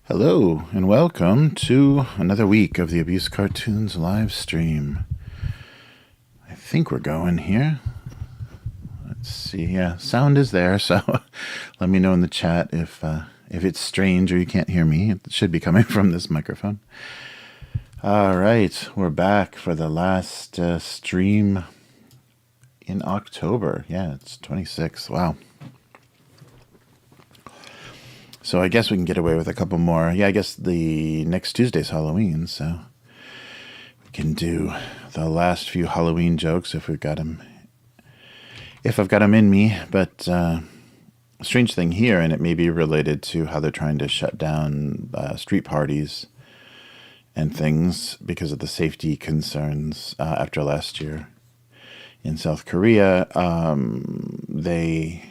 Hello, and welcome to another week of the Abusecartoons Livestream. I think we're going here. Let's see. Yeah, sound is there, so let me know in the chat if it's strange or you can't hear me. It should be coming from this microphone. All right, we're back for the last stream in October. Yeah, it's 26. Wow. So I guess we can get away with a couple more. Yeah, I guess the next Tuesday's Halloween, so we can do the last few Halloween jokes if we've got them. If I've got them in me. But strange thing here, and it may be related to how they're trying to shut down street parties and things because of the safety concerns after last year in South Korea. They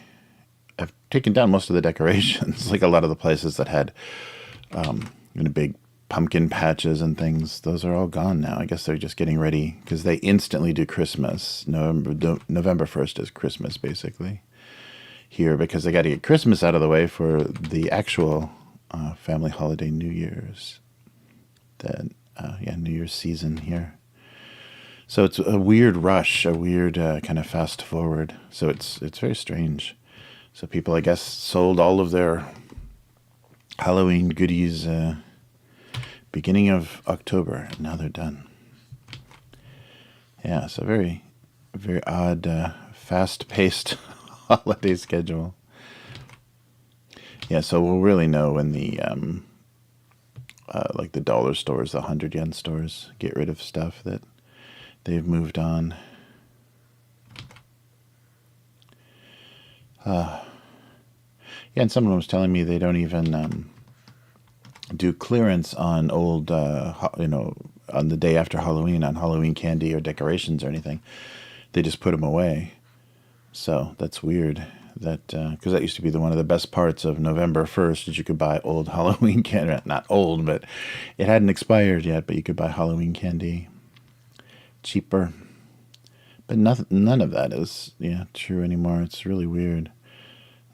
have taken down most of the decorations, like a lot of the places that had big pumpkin patches and things. Those are all gone now. I guess they're just getting ready because they instantly do Christmas. November 1st is Christmas, basically, here, because they got to get Christmas out of the way for the actual family holiday, New Year's. New Year's season here. So it's a weird rush, a weird kind of fast forward. So it's very strange. So people, I guess, sold all of their Halloween goodies beginning of October, and now they're done. Yeah, so very, very odd, fast-paced holiday schedule. Yeah, so we'll really know when the like the dollar stores, the 100 yen stores, get rid of stuff that they've moved on. Yeah, and someone was telling me they don't even do clearance on old, on the day after Halloween, on Halloween candy or decorations or anything. They just put them away. So that's weird. That because that used to be one of the best parts of November 1st, is you could buy old Halloween candy. Not old, but it hadn't expired yet, but you could buy Halloween candy cheaper. But none of that is true anymore. It's really weird.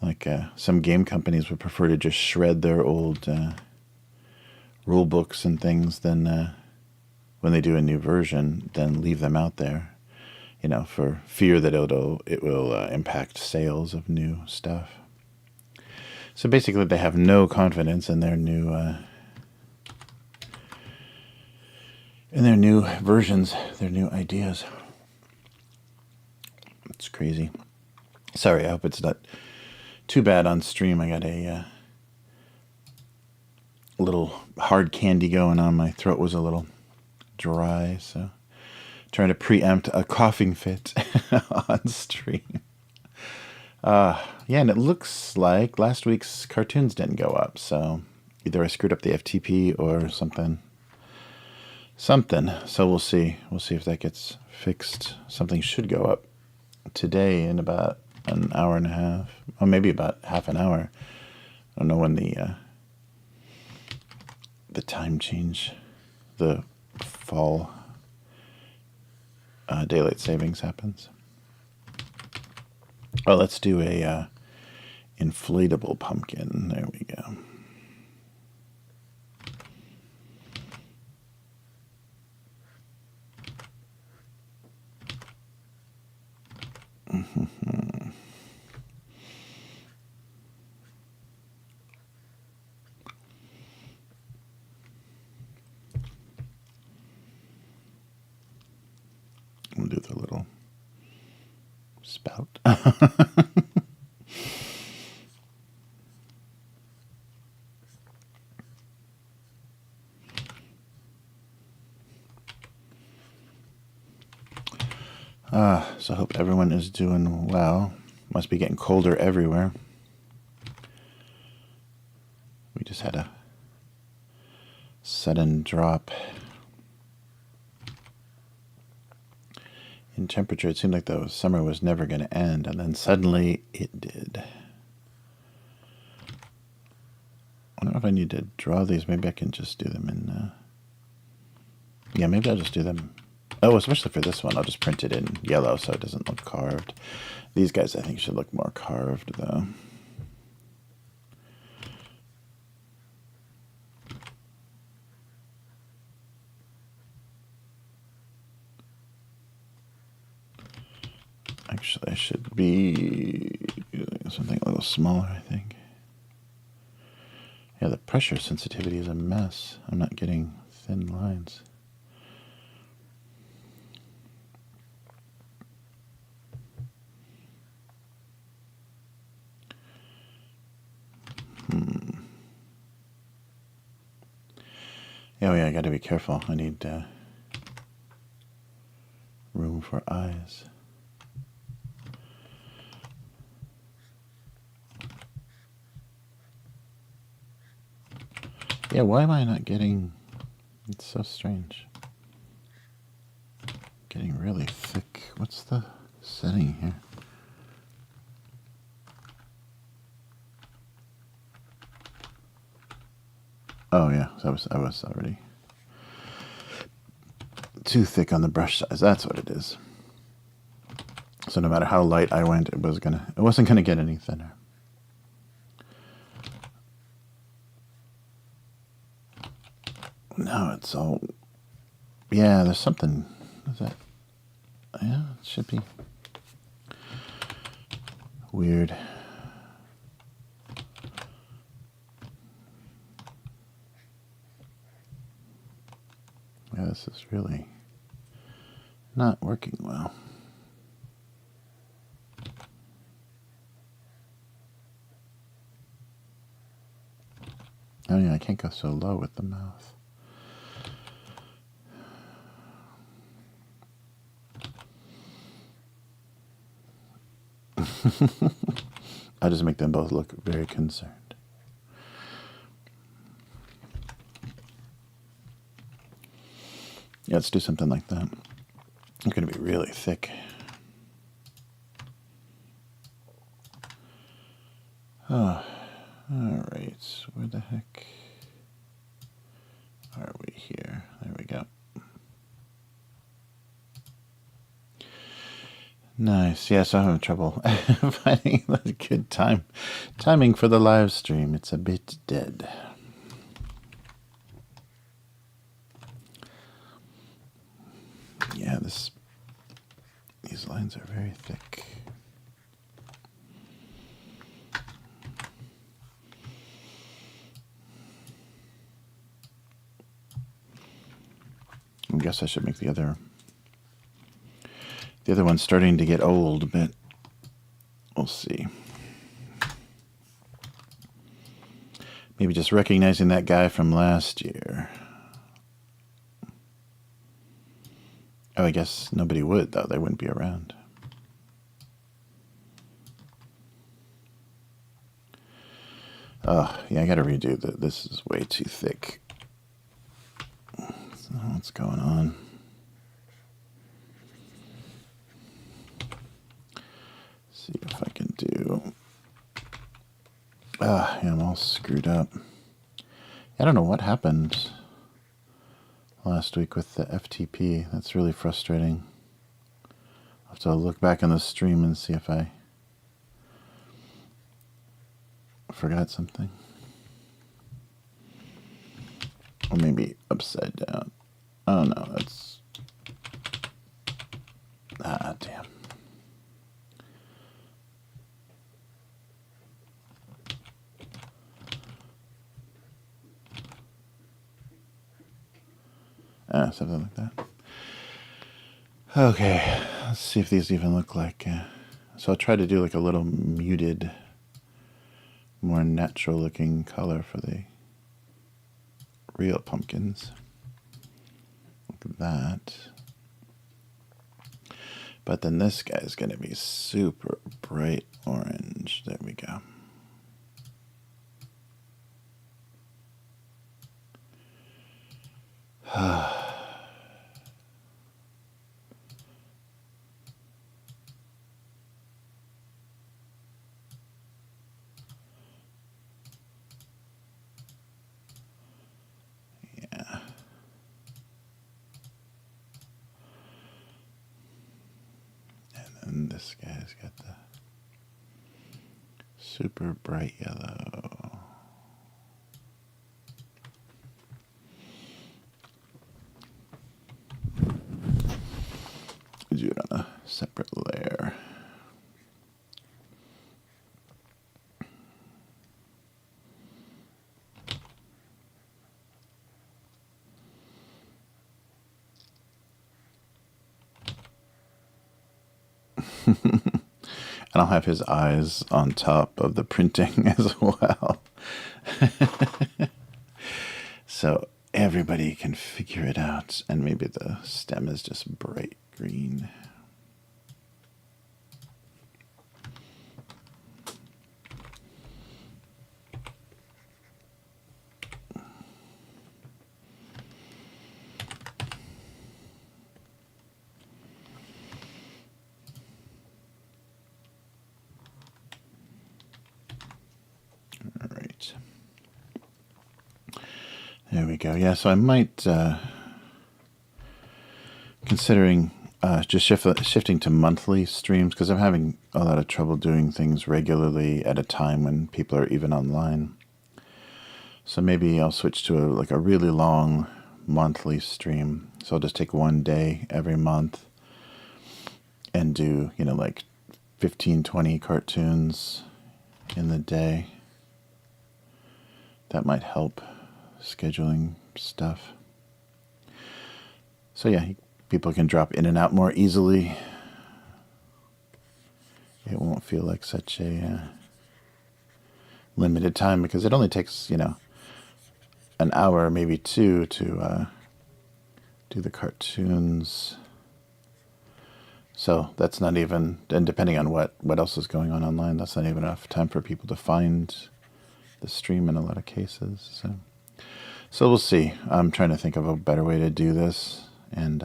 Like some game companies would prefer to just shred their old rule books and things than when they do a new version, then leave them out there, for fear that it will impact sales of new stuff. So basically, they have no confidence in their new versions, their new ideas. It's crazy. Sorry, I hope it's not too bad on stream. I got a little hard candy going on. My throat was a little dry, so trying to preempt a coughing fit on stream. Yeah, and it looks like last week's cartoons didn't go up, so either I screwed up the FTP or something. So we'll see. We'll see if that gets fixed. Something should go up today in about an hour and a half, or maybe about half an hour. I don't know when the time change, the fall daylight savings happens. Oh, let's do a inflatable pumpkin. There we go. We'll do the little spout. So I hope everyone is doing well. Must be getting colder everywhere. We just had a sudden drop in temperature. It seemed like the summer was never going to end, and then suddenly it did. I don't know if I need to draw these. Maybe I can just do them in... yeah, maybe I'll just do them... Oh, especially for this one, I'll just print it in yellow so it doesn't look carved. These guys, I think, should look more carved, though. Actually, I should be doing something a little smaller, I think. Yeah, the pressure sensitivity is a mess. I'm not getting thin lines. Oh yeah, I got to be careful. I need room for eyes. Yeah, why am I not getting... It's so strange. Getting really thick. What's the setting here? Oh yeah, so I was already too thick on the brush size. That's what it is. So no matter how light I went, it wasn't gonna get any thinner. No, it's all... Yeah, there's something... Is that... Yeah, it should be... weird. Yeah, this is really not working well. Oh yeah, I can't go so low with the mouth. I just make them both look very concerned. Yeah, let's do something like that. It's going to be really thick. Oh, all right. Where the heck are we here? There we go. Nice. Yes, I'm having trouble finding a good timing for the live stream. It's a bit dead. Yeah, these lines are very thick. guess I should make the other one's starting to get old, but we'll see. Maybe just recognizing that guy from last year. Oh, I guess nobody would, though. They wouldn't be around. Oh, yeah, I gotta redo that. This is way too thick. So what's going on? See if I can do... yeah, I'm all screwed up. I don't know what happened last week with the FTP. That's really frustrating. I'll have to look back on the stream and see if I forgot something. Or maybe upside down. Oh no, that's... Ah, damn. Something like that. Okay, let's see if these even look like... so I'll try to do like a little muted, more natural looking color for the real pumpkins. Look at that. But then this guy's going to be super bright orange. There we go. Yeah. And this guy's got the super bright yellow. Do it on a separate layer. And I'll have his eyes on top of the printing as well. So everybody can figure it out. And maybe the stem is just bright green. All right. There we go. Yeah, so I might, considering just shifting to monthly streams, because I'm having a lot of trouble doing things regularly at a time when people are even online. So maybe I'll switch to like a really long monthly stream. So I'll just take one day every month and do, you know, like 15, 20 cartoons in the day. That might help scheduling stuff. So yeah, people can drop in and out more easily. It won't feel like such a limited time, because it only takes, you know, an hour, maybe two, to do the cartoons. So that's not even, and depending on what else is going on online, that's not even enough time for people to find the stream in a lot of cases. So we'll see. I'm trying to think of a better way to do this. And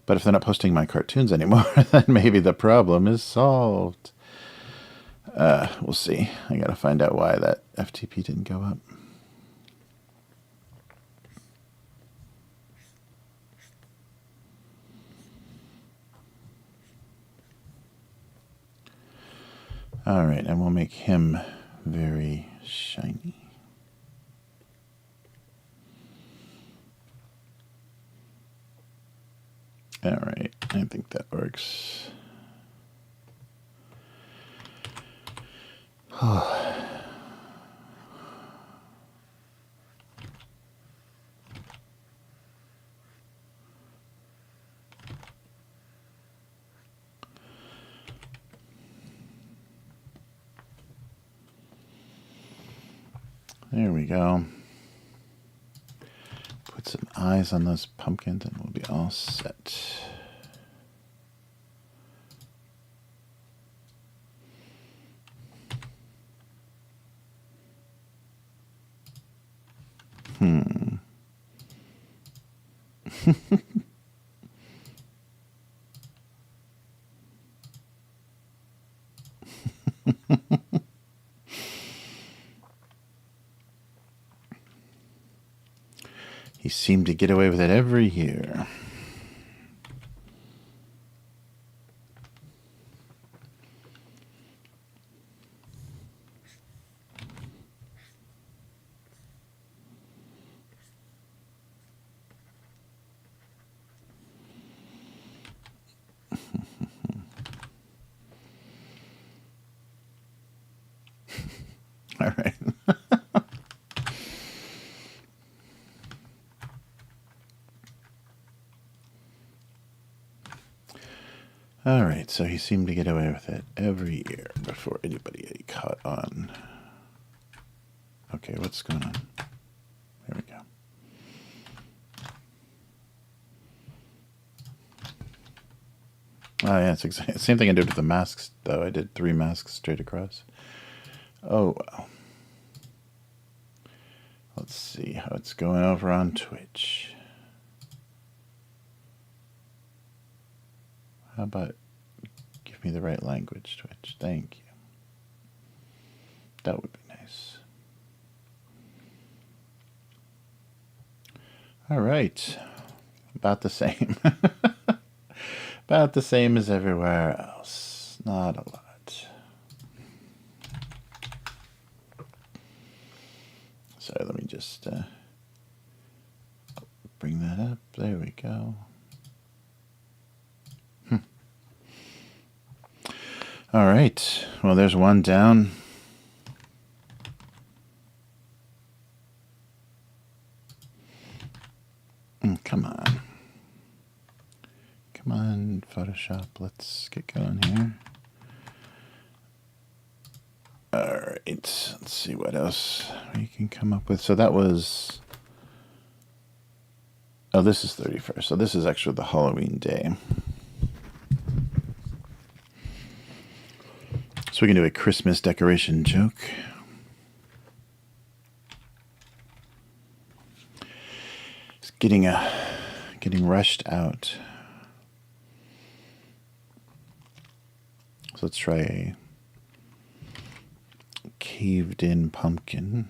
but if they're not posting my cartoons anymore, then maybe the problem is solved. We'll see. I gotta find out why that FTP didn't go up. All right, and we'll make him very shiny. All right, I think that works. There we go. Put some eyes on those pumpkins and we'll be all set. He seemed to get away with it every year. All right. All right, so he seemed to get away with it every year before anybody caught on. Okay, what's going on? There we go. Oh, yeah, it's exactly same thing I did with the masks, though. I did 3 masks straight across. Oh, well. Let's see how it's going over on Twitch. How about give me the right language, Twitch? Thank you. That would be nice. All right. About the same. About the same as everywhere else. Not a lot. Sorry, let me just bring that up. There we go. All right. Well, there's one down. Come on. Come on, Photoshop. Let's get going here. All right. Let's see what else we can come up with. So that was... Oh, this is 31st. So this is actually the Halloween day. So we can do a Christmas decoration joke. It's getting rushed out. So let's try a caved-in pumpkin.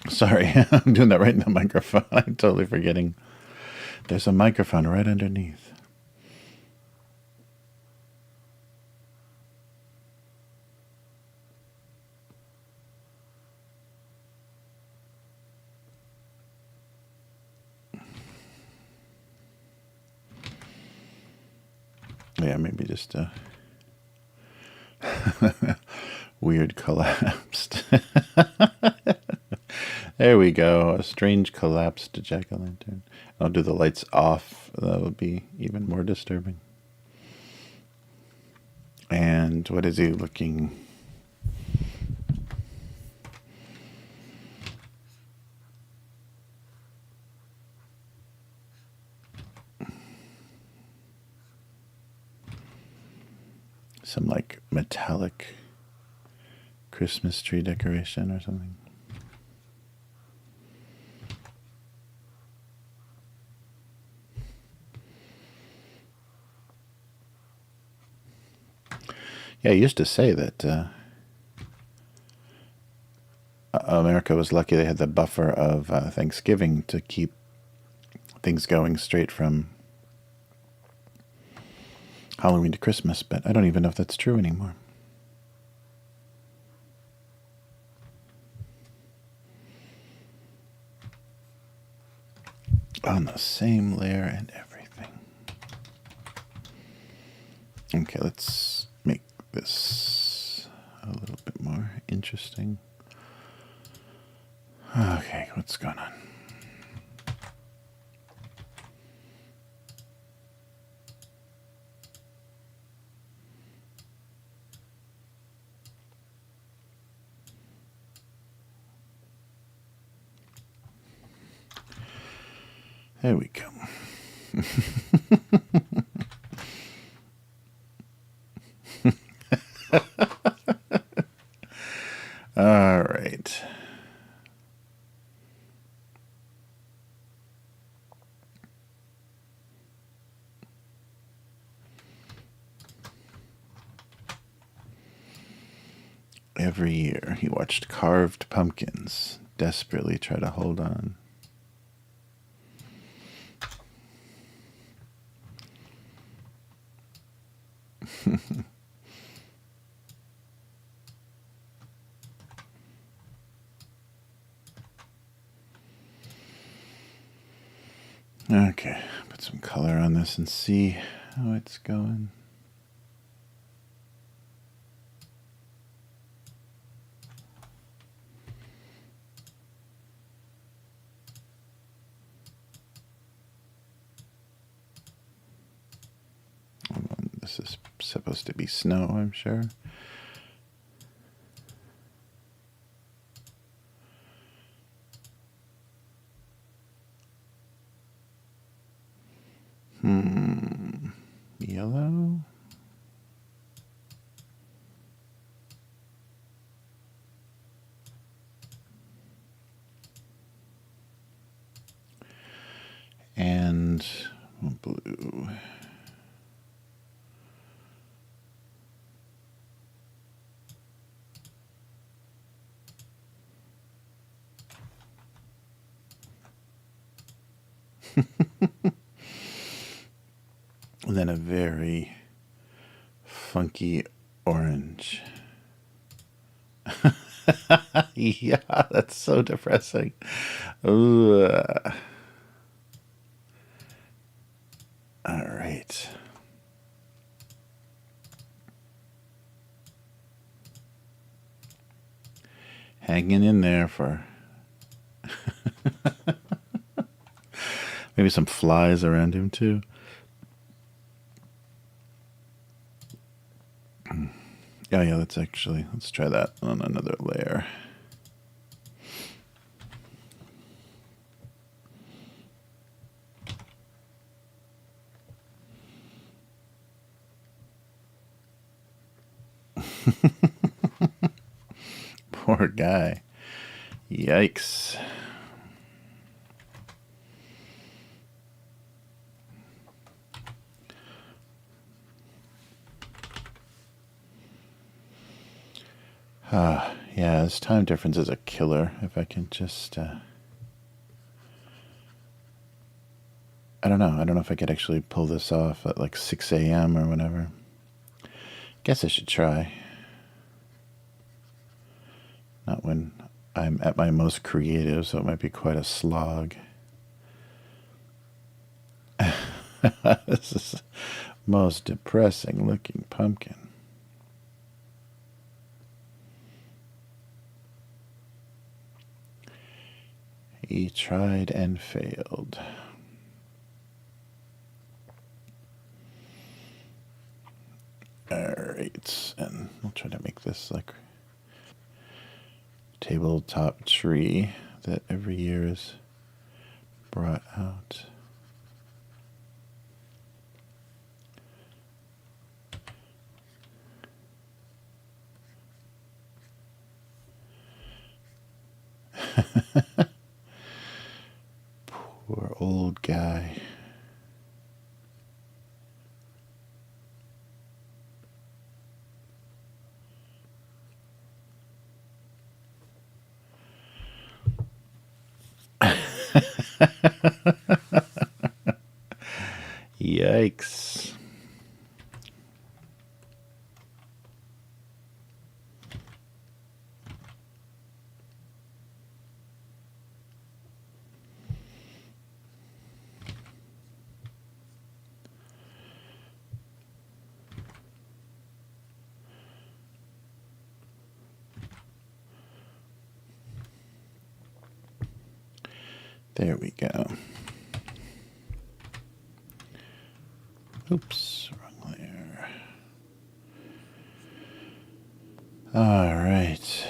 Sorry, I'm doing that right in the microphone. I'm totally forgetting. There's a microphone right underneath. Yeah, maybe just a weird collapsed. There we go. A strange collapsed jack-o'-lantern. I'll do the lights off. That would be even more disturbing. And what is he looking? Some like metallic Christmas tree decoration or something. Yeah, I used to say that America was lucky they had the buffer of Thanksgiving to keep things going straight from Halloween to Christmas, but I don't even know if that's true anymore. On the same layer and everything. Okay, let's make this a little bit more interesting. Okay, what's going on? There we go. All right. Every year he watched carved pumpkins desperately try to hold on. Okay, put some color on this and see how it's going. This is supposed to be snow, I'm sure. Yellow? And blue. And then a very funky orange. Yeah, that's so depressing. Ooh. All right. Hanging in there for maybe some flies around him too. Oh yeah, let's try that on another layer. Poor guy. Yikes. Yeah, this time difference is a killer. If I can just... I don't know. I don't know if I could actually pull this off at like 6 a.m. or whatever. Guess I should try. Not when I'm at my most creative, so it might be quite a slog. This is the most depressing looking pumpkin. He tried and failed. Alright, and we'll try to make this like tabletop tree that every year is brought out. Poor old guy. Yikes. There we go. Oops, wrong layer. All right.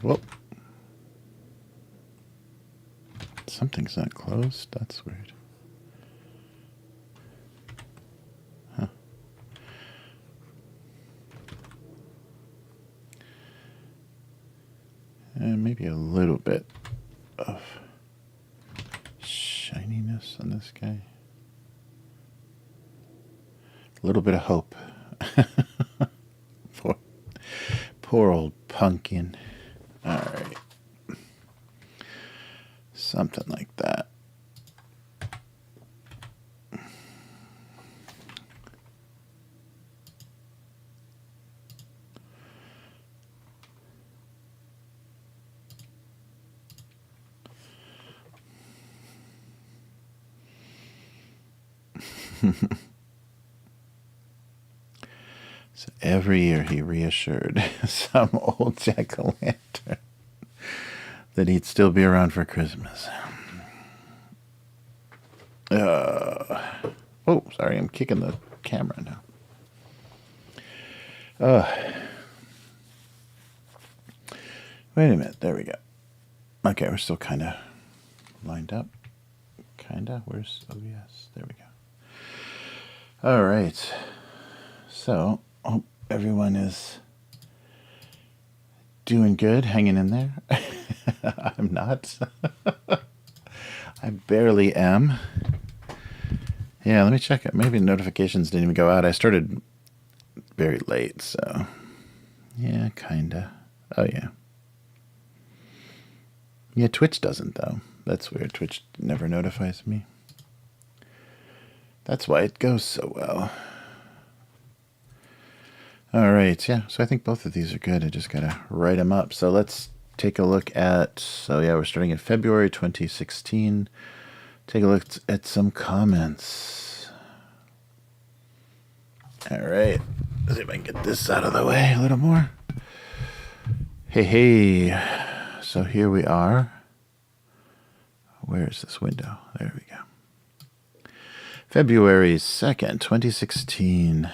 Whoa. Something's not closed. That's weird. Huh. And maybe a little bit of shininess on this guy. A little bit of hope. Poor old pumpkin. All right. Something like that. So every year he reassured some old jack-o'-lantern that he'd still be around for Christmas. Oh, sorry, I'm kicking the camera now. Wait a minute, there we go. Okay, we're still kind of lined up. Kinda? Where's OBS? There we go. All right. So, hope everyone is doing good, hanging in there. I'm not. I barely am. Yeah, let me check it. Maybe notifications didn't even go out. I started very late, so yeah, kinda. Oh, yeah. Yeah, Twitch doesn't, though. That's weird. Twitch never notifies me. That's why it goes so well. All right, yeah. So I think both of these are good. I just got to write them up. So let's take a look at, so yeah, we're starting in February 2016. Take a look at some comments. All right. Let's see if I can get this out of the way a little more. Hey. So here we are. Where is this window? There we go. February 2nd, 2016.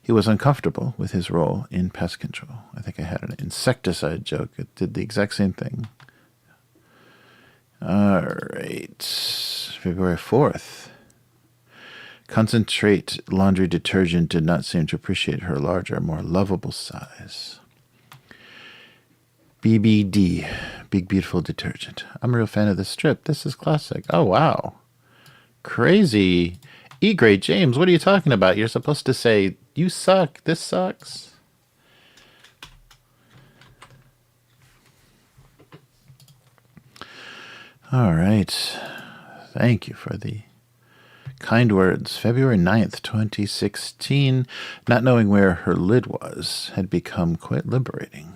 He was uncomfortable with his role in pest control. I think I had an insecticide joke. It did the exact same thing. All right. February 4th. Concentrate laundry detergent did not seem to appreciate her larger, more lovable size. BBD, Big Beautiful Detergent. I'm a real fan of this strip. This is classic. Oh, wow. Crazy. E-grade James, what are you talking about? You're supposed to say, you suck, this sucks. All right. Thank you for the kind words. February 9th, 2016. Not knowing where her lid was had become quite liberating.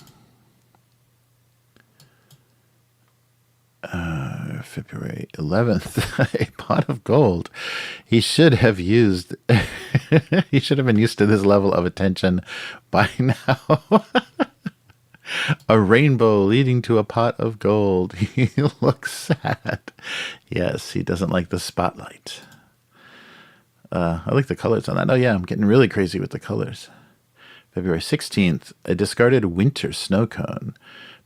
February 11th, a pot of gold. He should have used, he should have been used to this level of attention by now. A rainbow leading to a pot of gold. He looks sad. Yes, he doesn't like the spotlight. I like the colors on that. Oh yeah, I'm getting really crazy with the colors. February 16th, a discarded winter snow cone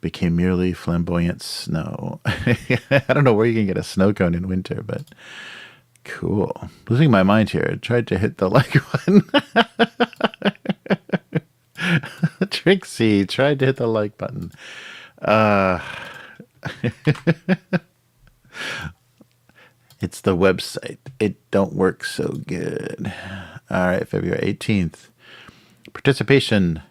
became merely flamboyant snow. I don't know where you can get a snow cone in winter, but cool. Losing my mind here. Tried to hit the like button. Trixie tried to hit the like button. It's the website. It don't work so good. All right, February 18th. Participation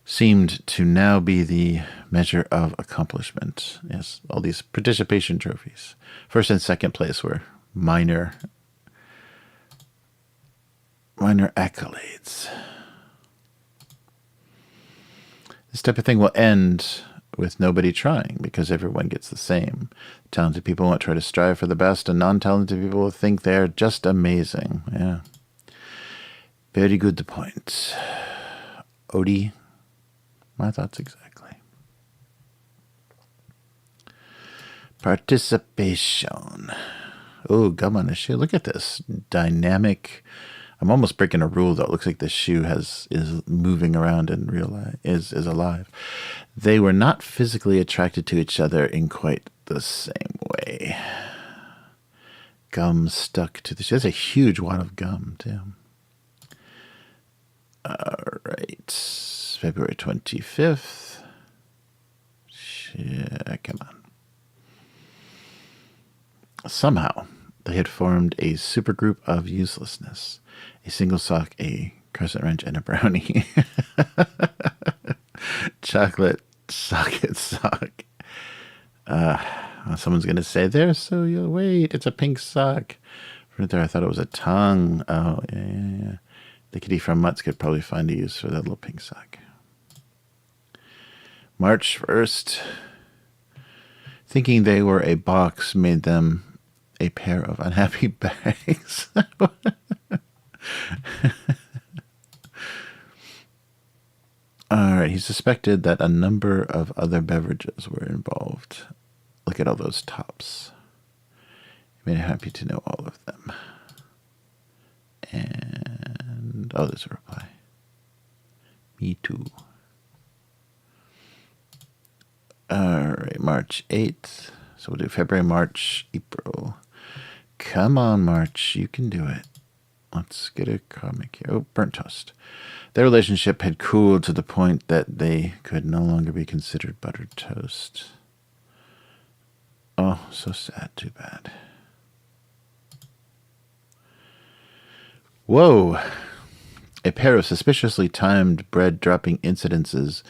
seemed to now be the measure of accomplishment. Yes, all these participation trophies. First and second place were minor accolades. This type of thing will end with nobody trying because everyone gets the same. Talented people won't try to strive for the best, and non-talented people will think they're just amazing. Yeah. Very good point. Odie, my thoughts exactly. Participation. Oh, gum on the shoe. Look at this dynamic. I'm almost breaking a rule though. It looks like the shoe is moving around in real life, is alive. They were not physically attracted to each other in quite the same way. Gum stuck to the shoe. That's a huge wad of gum too. All right, February 25th. Yeah, come on. Somehow, they had formed a supergroup of uselessness. A single sock, a crescent wrench, and a brownie. Chocolate socket sock. Someone's going to say, there, so you'll wait. It's a pink sock. Right there, I thought it was a tongue. Oh, yeah. The kitty from Mutts could probably find a use for that little pink sock. March 1st. Thinking they were a box made them a pair of unhappy bags. All right, he suspected that a number of other beverages were involved. Look at all those tops. He made it happy to know all of them. And, oh, there's a reply. Me too. All right, March 8th. So we'll do February, March, April. Come on, March. You can do it. Let's get a comic here. Oh, burnt toast. Their relationship had cooled to the point that they could no longer be considered buttered toast. Oh, so sad. Too bad. Whoa. A pair of suspiciously timed bread-dropping incidences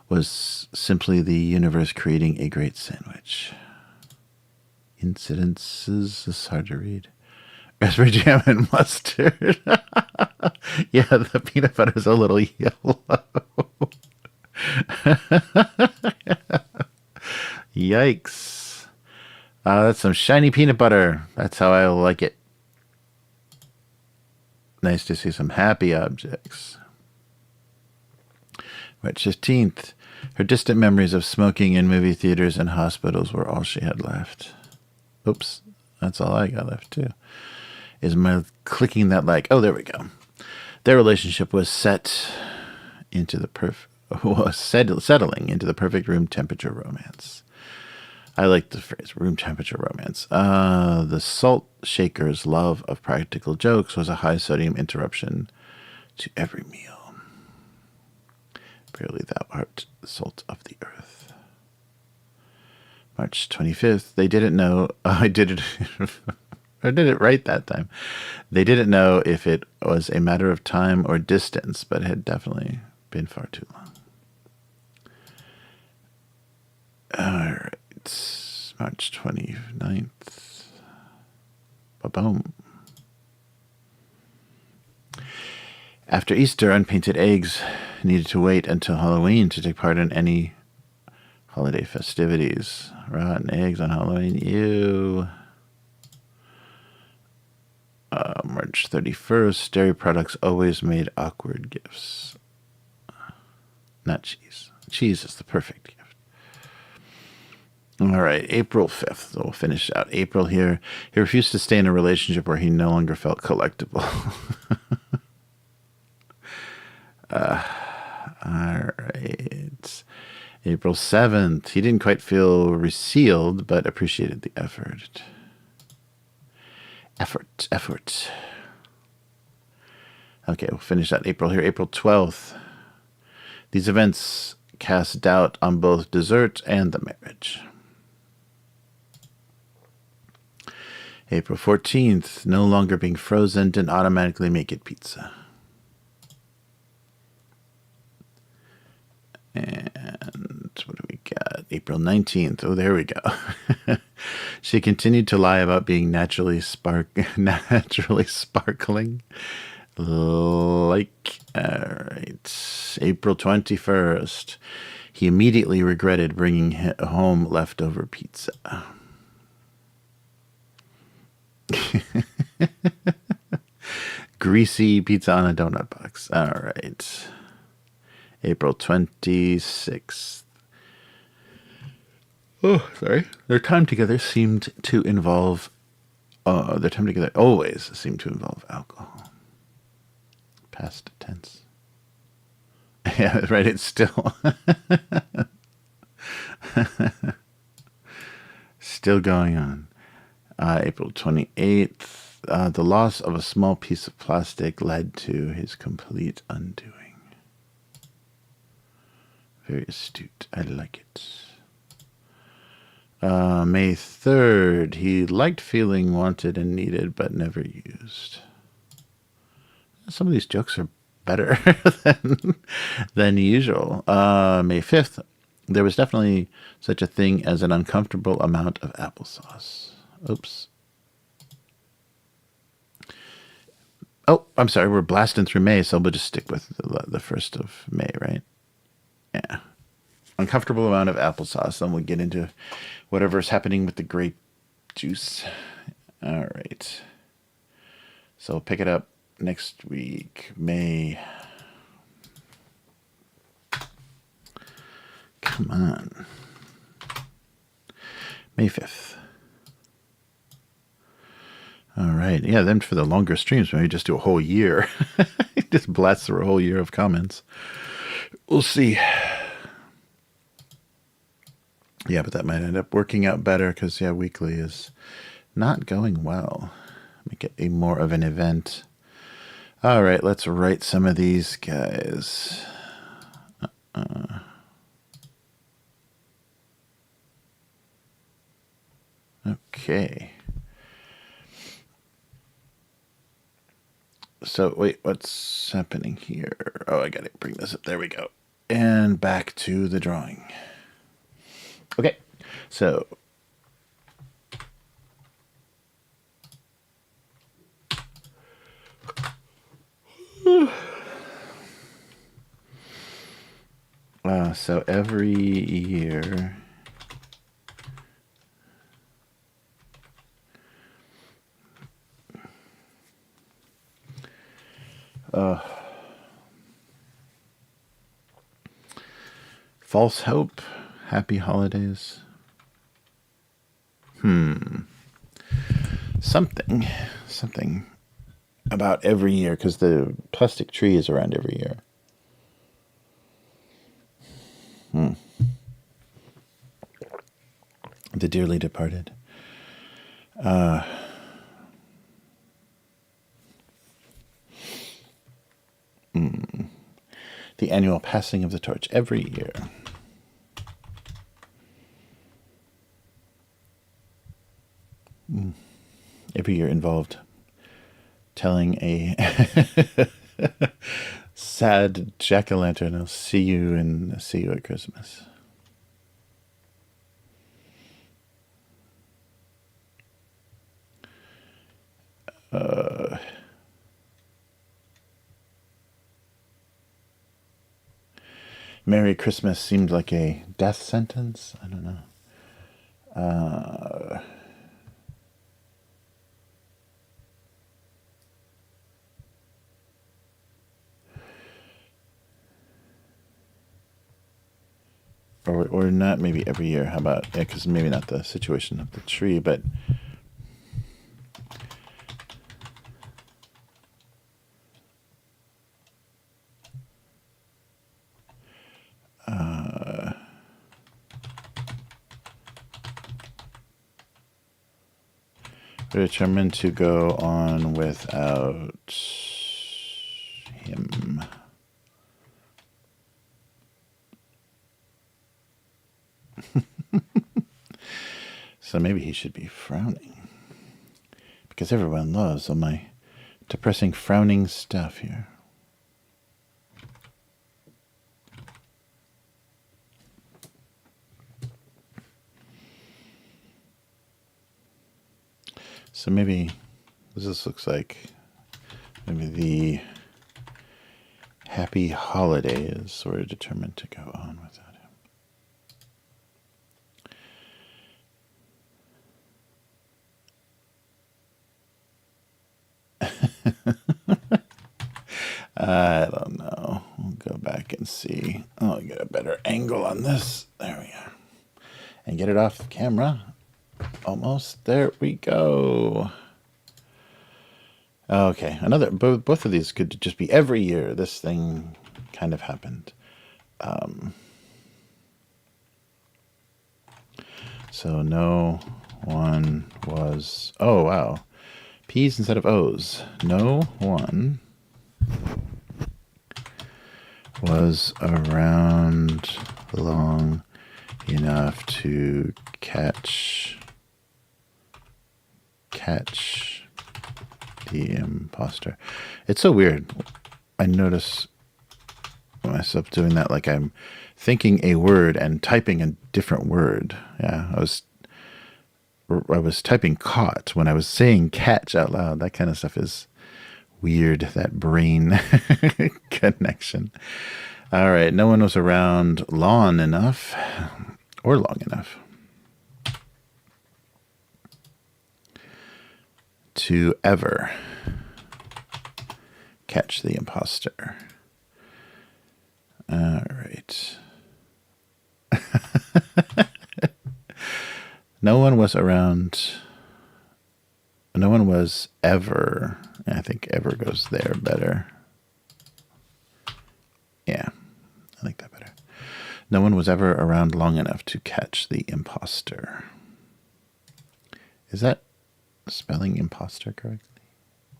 was simply the universe creating a great sandwich. Incidences is hard to read. Raspberry jam and mustard. Yeah, the peanut butter's a little yellow. Yikes. That's some shiny peanut butter. That's how I like it. Nice to see some happy objects. March 15th. Her distant memories of smoking in movie theaters and hospitals were all she had left. Oops, that's all I got left too. Is my clicking that like, oh, there we go. Their relationship was settling into the perfect room temperature romance. I like the phrase room temperature romance. The salt shaker's love of practical jokes was a high sodium interruption to every meal. Barely thou art the salt of the earth. March 25th. They didn't know. I did it. I did it right that time. They didn't know if it was a matter of time or distance, but it had definitely been far too long. All right. March 29th. Ba-boom. After Easter, unpainted eggs needed to wait until Halloween to take part in any holiday festivities. Rotten eggs on Halloween. Ew. March 31st. Dairy products always made awkward gifts. Not cheese. Cheese is the perfect gift. All right, April 5th. So we'll finish out April here. He refused to stay in a relationship where he no longer felt collectible. All right. April 7th. He didn't quite feel resealed, but appreciated the effort. Effort. Okay, we'll finish out April here. April 12th. These events cast doubt on both dessert and the marriage. April 14th. No longer being frozen didn't automatically make it pizza. April 19th. Oh, there we go. She continued to lie about being naturally sparkling. Like, all right. April 21st. He immediately regretted bringing home leftover pizza. Greasy pizza on a donut box. All right. April 26th. Oh, sorry. Their time together always seemed to involve alcohol. Past tense. Yeah, right. It's still still going on. April 28th. The loss of a small piece of plastic led to his complete undoing. Very astute. I like it. May 3rd. He liked feeling wanted and needed, but never used. Some of these jokes are better than usual. May 5th. There was definitely such a thing as an uncomfortable amount of applesauce. Oops. Oh, I'm sorry. We're blasting through May, so we'll just stick with the 1st of May, right? Yeah. Uncomfortable amount of applesauce. Then we'll get into whatever's happening with the grape juice. All right. So we'll pick it up next week, May. Come on. May 5th. All right. Yeah, then for the longer streams, maybe just do a whole year. Just blast through a whole year of comments. We'll see. Yeah, but that might end up working out better because, yeah, weekly is not going well. Make it a more of an event. All right, let's write some of these guys. Okay. So, wait, what's happening here? Oh, I got to bring this up. There we go. And back to the drawing. Okay, so so every year false hope, happy holidays. Something about every year, because the plastic tree is around every year. The dearly departed. The annual passing of the torch every year. Every year involved telling a sad jack-o'-lantern, I'll see you at Christmas. Merry Christmas seemed like a death sentence. I don't know. Or not maybe every year. How about, yeah, because maybe not the situation of the tree, but we're determined to go on without him. So maybe he should be frowning, because everyone loves all my depressing frowning stuff here. So maybe this looks like maybe the happy holidays were determined to go on without him. I don't know. We'll go back and see. I'll get a better angle on this. There we are. And get it off the camera. Almost. There we go. Okay. Both of these could just be every year. This thing kind of happened. So no one was... Oh, wow. P's instead of O's. No one was around long enough to catch the imposter. It's so weird. I notice myself doing that, like I'm thinking a word and typing a different word. Yeah, I was typing caught when I was saying catch out loud. That kind of stuff is weird, that brain connection. All right, no one was around long enough to ever catch the imposter. All right. No one was ever. I think ever goes there better. Yeah, I like that better. No one was ever around long enough to catch the imposter. Is that spelling imposter correctly?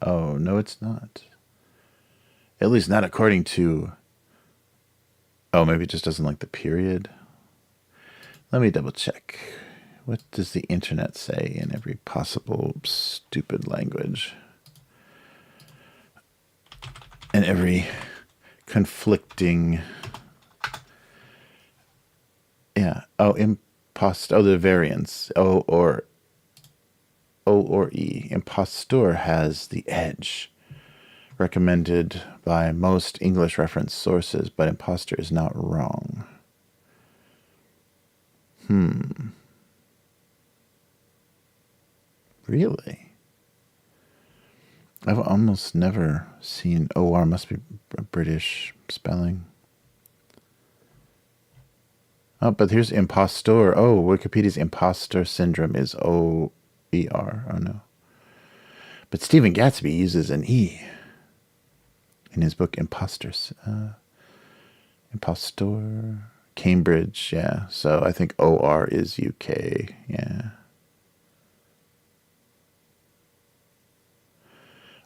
Oh, no, it's not. At least not according to... Oh, maybe it just doesn't like the period. Let me double check. What does the internet say in every possible stupid language? And every conflicting... Yeah. Oh, impost. Oh, the variants. O or E. Impostor has the edge. Recommended by most English reference sources, but imposter is not wrong. Really? I've almost never seen OR. Must be a British spelling. Oh, but here's impostor. Oh, Wikipedia's imposter syndrome is O-E-R. Oh, no. But Stephen Gatsby uses an E in his book Impostors. Impostor. Cambridge, yeah. So I think OR is UK, yeah.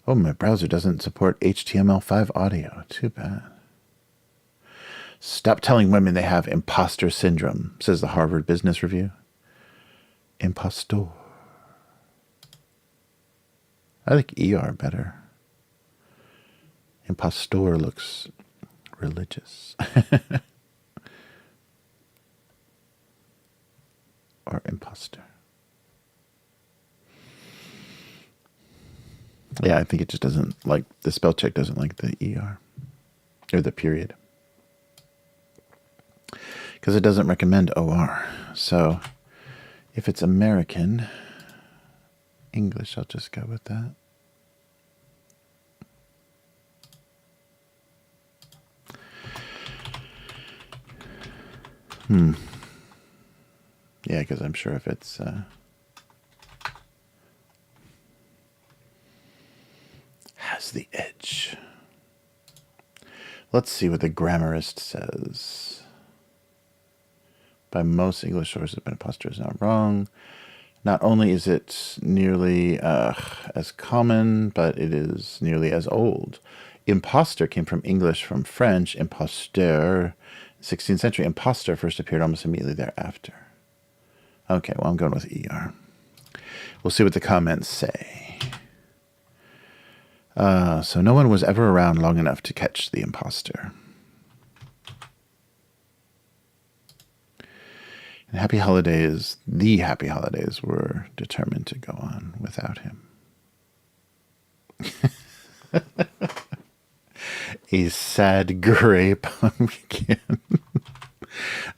Oh, my browser doesn't support HTML5 audio. Too bad. Stop telling women they have imposter syndrome, says the Harvard Business Review. Impostor. I like ER better. Impostor looks religious. Or imposter. Yeah, I think it just doesn't like, the spell check doesn't like the ER. Or the period. Because it doesn't recommend OR. So if it's American English, I'll just go with that. Yeah, because I'm sure if it's has the edge. Let's see what the grammarist says. By most English sources, but imposter is not wrong. Not only is it nearly as common, but it is nearly as old. Imposter came from English from French, imposteur. 16th century, imposter first appeared almost immediately thereafter. Okay, well, I'm going with ER. We'll see what the comments say. So no one was ever around long enough to catch the imposter. And the happy holidays were determined to go on without him. A sad gray pumpkin.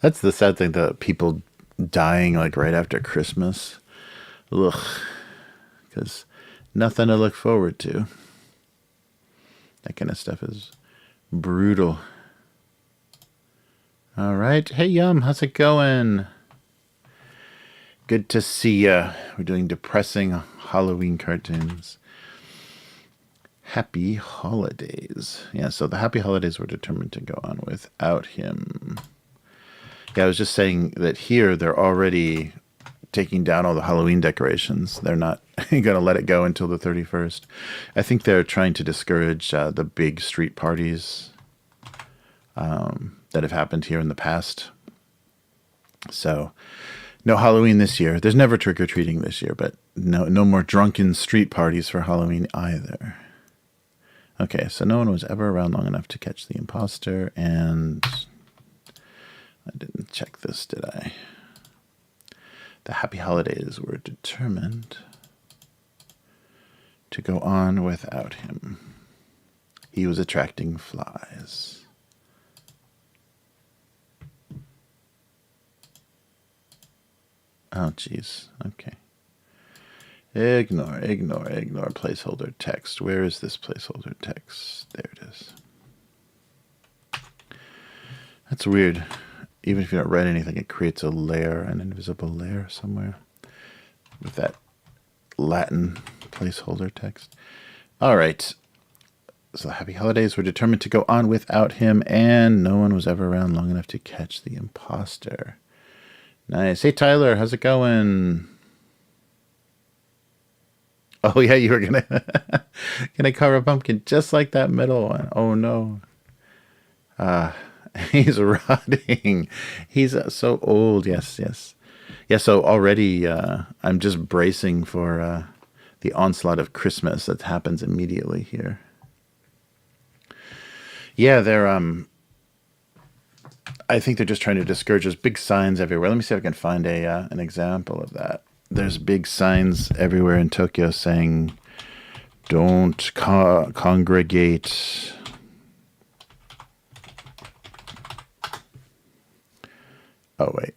That's the sad thing, that people dying like right after Christmas. Ugh. Because nothing to look forward to. That kind of stuff is brutal. All right. Hey, Yum, how's it going? Good to see ya. We're doing depressing Halloween cartoons. Happy holidays. Yeah, so the happy holidays were determined to go on without him. Yeah, I was just saying that here they're already taking down all the Halloween decorations. They're not going to let it go until the 31st. I think they're trying to discourage the big street parties that have happened here in the past. So no Halloween this year. There's never trick-or-treating this year, but no more drunken street parties for Halloween either. Okay, so no one was ever around long enough to catch the imposter, and I didn't check this, did I? The happy holidays were determined to go on without him. He was attracting flies. Oh, jeez. Okay. Ignore placeholder text. Where is this placeholder text? There it is. That's weird. Even if you don't write anything, it creates a layer, an invisible layer somewhere with that Latin placeholder text. All right. So the happy holidays were determined to go on without him, and no one was ever around long enough to catch the imposter. Nice. Hey, Tyler, how's it going? Oh, yeah, you were gonna carve a pumpkin just like that middle one. Oh, no. He's rotting. He's so old. Yes. Yeah, so already I'm just bracing for the onslaught of Christmas that happens immediately here. Yeah, they're I think they're just trying to discourage. There's big signs everywhere. Let me see if I can find an example of that. There's big signs everywhere in Tokyo saying, "Don't congregate." Oh, wait.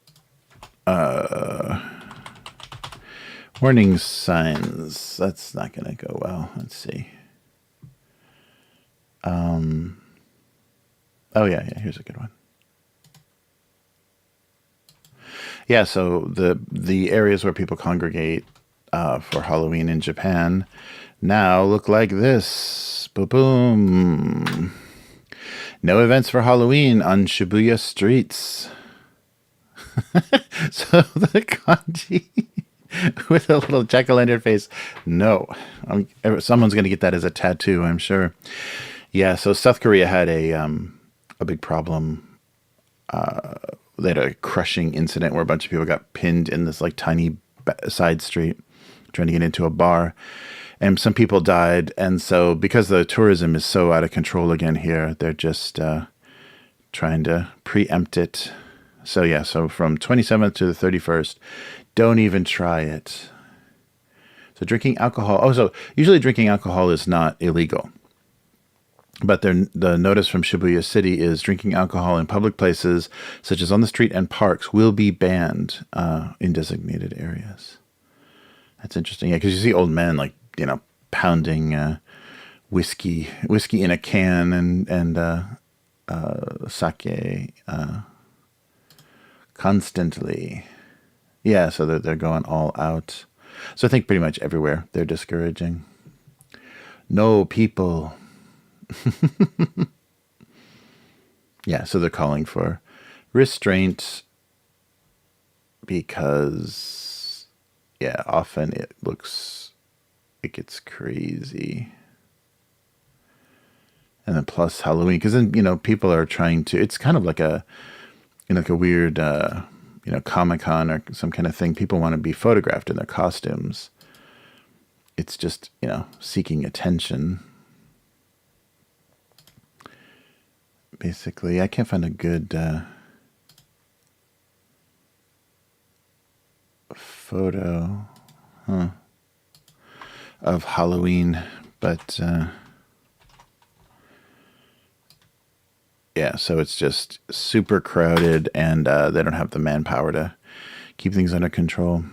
Warning signs. That's not going to go well. Let's see. Oh, yeah, here's a good one. Yeah, so the areas where people congregate for Halloween in Japan now look like this. Boom. No events for Halloween on Shibuya streets. So the kanji with a little jack-o'-lantern face. No. Someone's going to get that as a tattoo, I'm sure. Yeah, so South Korea had a big problem. They had a crushing incident where a bunch of people got pinned in this like tiny side street trying to get into a bar. And some people died. And so because the tourism is so out of control again here, they're just trying to preempt it. So yeah, so from 27th to the 31st, don't even try it. So drinking alcohol. Oh, so usually drinking alcohol is not illegal. But the notice from Shibuya City is drinking alcohol in public places, such as on the street and parks, will be banned in designated areas. That's interesting. Yeah, because you see old men like, pounding whiskey in a can and sake constantly. Yeah, so they're going all out. So I think pretty much everywhere they're discouraging. No people. Yeah, so they're calling for restraint because, yeah, often it gets crazy. And then plus Halloween, because then, people are trying to, it's kind of like a weird, Comic-Con or some kind of thing. People want to be photographed in their costumes. It's just, seeking attention. Basically, I can't find a good photo of Halloween, but yeah, so it's just super crowded, and they don't have the manpower to keep things under control.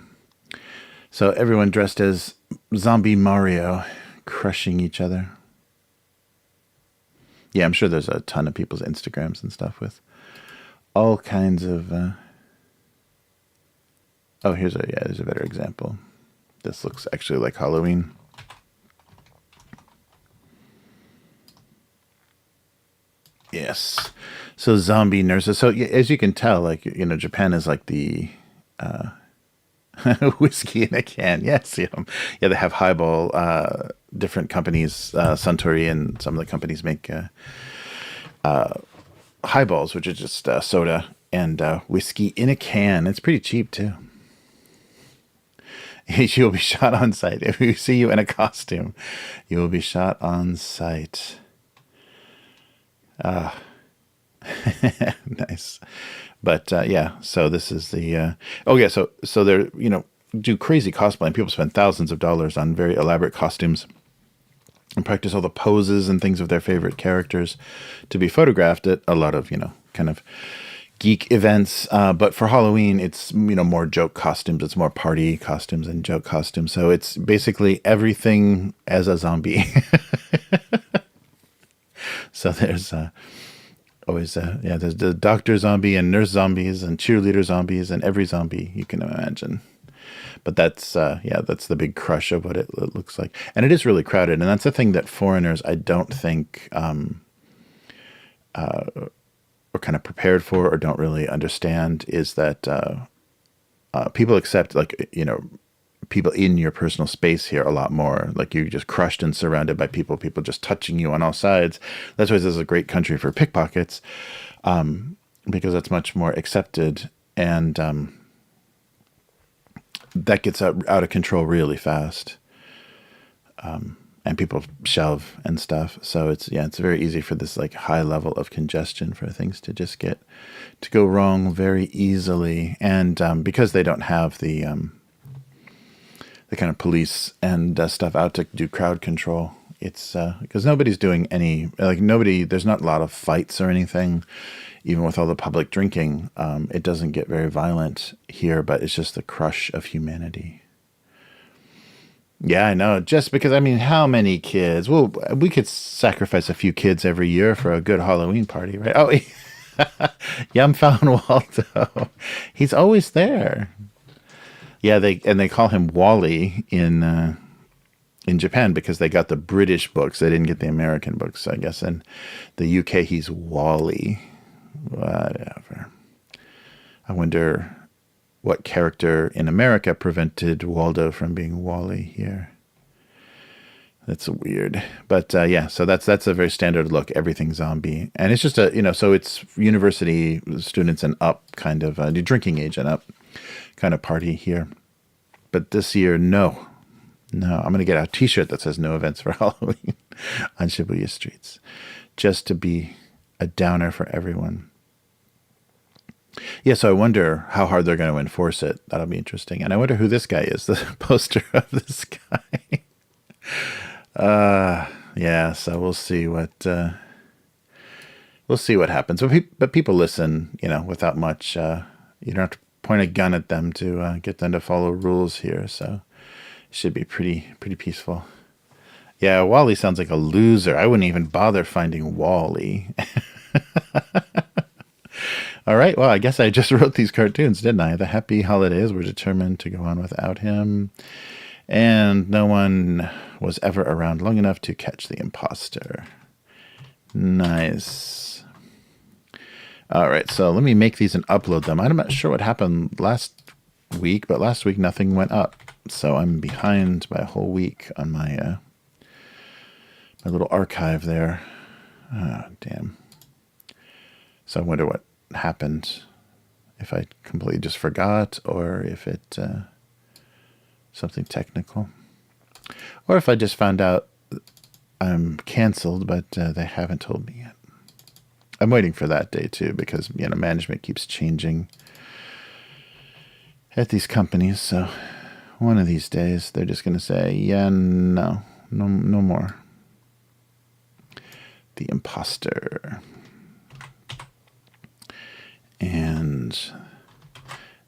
So everyone dressed as Zombie Mario, crushing each other. Yeah, I'm sure there's a ton of people's Instagrams and stuff with all kinds of... Oh, here's a better example. This looks actually like Halloween. Yes. So zombie nurses. So as you can tell, like, Japan is like the whiskey in a can. Yes. Yeah, they have highball. Different companies, Suntory and some of the companies make highballs, which is just soda and whiskey in a can. It's pretty cheap too. You'll be shot on sight. If we see you in a costume, you will be shot on sight. Nice. But yeah, so this is the so they're do crazy cosplaying. People spend thousands of dollars on very elaborate costumes and practice all the poses and things of their favorite characters to be photographed at a lot of kind of geek events. But for Halloween, it's more joke costumes. It's more party costumes and joke costumes. So it's basically everything as a zombie. So there's always there's the doctor zombie and nurse zombies and cheerleader zombies and every zombie you can imagine. But that's that's the big crush of what it looks like, and it is really crowded. And that's the thing that foreigners, I don't think, are kind of prepared for or don't really understand, is that people accept people in your personal space here a lot more. Like, you're just crushed and surrounded by people just touching you on all sides. That's why this is a great country for pickpockets, because that's much more accepted, and that gets out of control really fast. And people shove and stuff. So it's very easy for this like high level of congestion for things to just go wrong very easily. And because they don't have the kind of police and stuff out to do crowd control, it's because nobody's doing there's not a lot of fights or anything. Even with all the public drinking, it doesn't get very violent here, but it's just the crush of humanity. Yeah, I know. Just because, how many kids? Well, we could sacrifice a few kids every year for a good Halloween party, right? Oh, Yum Found Waldo. He's always there. Yeah, they call him Wally in Japan because they got the British books. They didn't get the American books, I guess. In the UK, he's Wally. Whatever. I wonder what character in America prevented Waldo from being Wally here. That's weird. But so that's a very standard look, everything zombie. And it's just so it's university students and up kind of drinking age and up kind of party here. But this year, no, I'm going to get a t-shirt that says no events for Halloween on Shibuya streets, just to be a downer for everyone. Yeah, so I wonder how hard they're going to enforce it. That'll be interesting. And I wonder who this guy is, the poster of this guy. So we'll see what happens. But people listen, without much. You don't have to point a gun at them to get them to follow rules here. So it should be pretty peaceful. Yeah, Wally sounds like a loser. I wouldn't even bother finding Wally. All right, well, I guess I just wrote these cartoons, didn't I? The happy holidays were determined to go on without him, and no one was ever around long enough to catch the imposter. Nice. All right, so let me make these and upload them. I'm not sure what happened last week, but last week nothing went up, so I'm behind by a whole week on my my little archive there. Oh, damn. So I wonder what happened, if I completely just forgot, or if it something technical, or if I just found out I'm canceled, but they haven't told me yet. I'm waiting for that day too, because management keeps changing, at these companies. So one of these days, they're just going to say, yeah, no more. The Imposter. And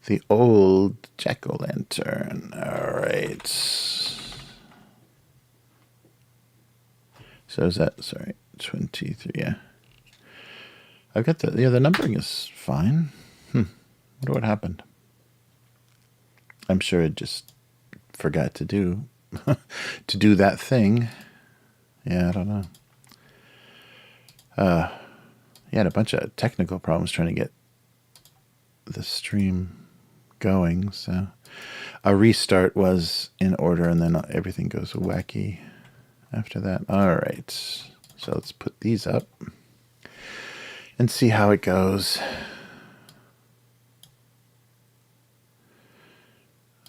the old jack-o'-lantern. All right. So is that, sorry, 23, yeah. I've got the numbering is fine. Wonder what happened. I'm sure it just forgot to do, that thing. Yeah, I don't know. Yeah, had a bunch of technical problems trying to get the stream going, so a restart was in order, and then everything goes wacky after that. All right, so let's put these up and see how it goes.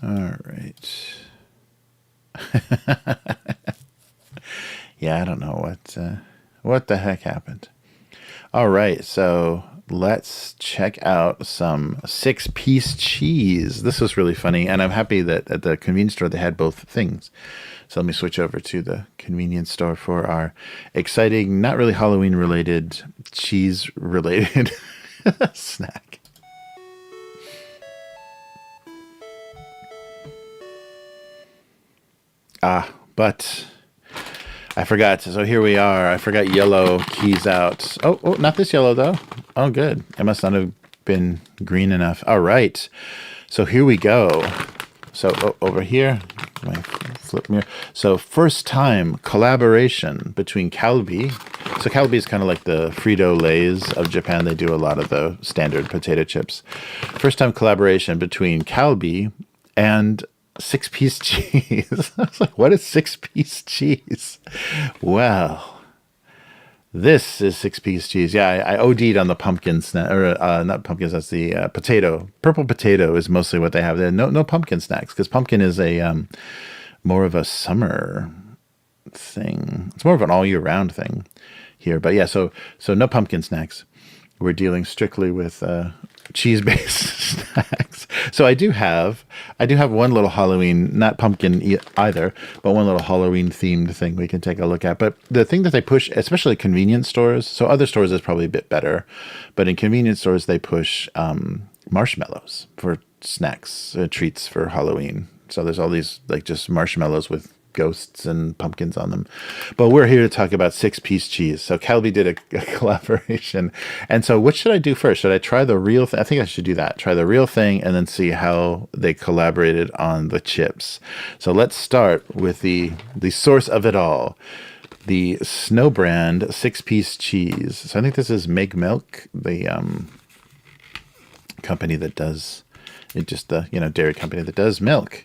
All right. Yeah, I don't know what the heck happened. All right, so let's check out some 6-piece cheese. This was really funny, and I'm happy that at the convenience store they had both things. So let me switch over to the convenience store for our exciting, not really Halloween-related, cheese-related snack. But I forgot. So here we are. I forgot yellow keys out. Oh, not this yellow, though. Oh, good. It must not have been green enough. All right. So here we go. So over here, my flip mirror. So first time collaboration between Calbee. So Calbee is kind of like the Frito-Lays of Japan. They do a lot of the standard potato chips. First time collaboration between Calbee and 6-piece cheese. I was like, what is 6-piece cheese? Well, this is 6-piece cheese. Yeah, I OD'd on the pumpkin snack, or not pumpkins, that's the potato. Purple potato is mostly what they have there. No pumpkin snacks, because pumpkin is a more of a summer thing. It's more of an all year round thing here. But yeah, so no pumpkin snacks. We're dealing strictly with cheese-based snacks. So I do have one little Halloween, not pumpkin either, but one little Halloween-themed thing we can take a look at. But the thing that they push, especially convenience stores, so other stores is probably a bit better, but in convenience stores they push marshmallows for snacks, treats for Halloween. So there's all these like just marshmallows with ghosts and pumpkins on them. But we're here to talk about 6-piece cheese. So Calbee did a collaboration. And so what should I do first? Should I try the real thing? I think I should do that. Try the real thing and then see how they collaborated on the chips. So let's start with the source of it all. The Snow brand 6-piece cheese. So I think this is Make Milk, the company that does it, just the dairy company that does milk.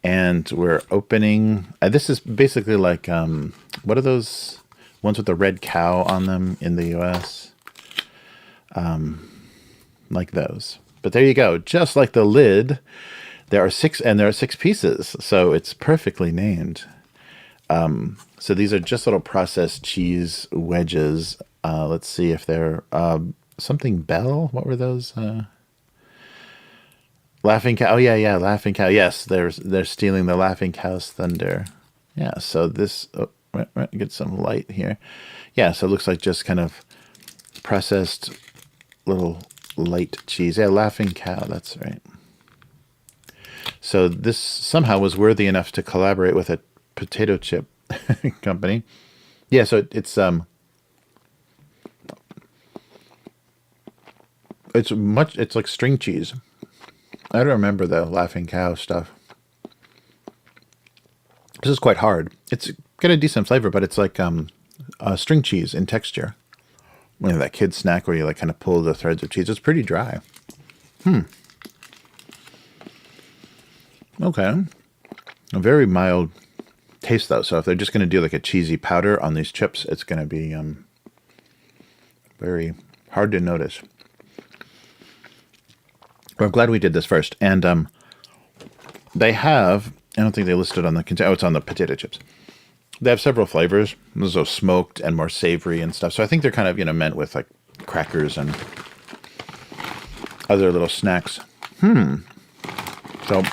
And we're opening, this is basically like, what are those ones with the red cow on them in the US? Like those. But there you go. Just like the lid, there are 6 pieces. So it's perfectly named. So these are just little processed cheese wedges. Let's see if they're something Bell. What were those? Laughing Cow. Oh yeah, Laughing Cow. Yes, they're stealing the Laughing Cow's thunder. Yeah. So this get some light here. Yeah. So it looks like just kind of processed little light cheese. Yeah, Laughing Cow. That's right. So this somehow was worthy enough to collaborate with a potato chip company. Yeah. So it's like string cheese. I don't remember the Laughing Cow stuff. This is quite hard. It's got a decent flavor, but it's like string cheese in texture. That kid snack where you like kind of pull the threads of cheese. It's pretty dry. Okay. A very mild taste though. So if they're just going to do like a cheesy powder on these chips, it's going to be very hard to notice. Well, I'm glad we did this first. And they have, I don't think they listed on the container. Oh, it's on the potato chips. They have several flavors. Those are smoked and more savory and stuff. So I think they're kind of, meant with like crackers and other little snacks. So,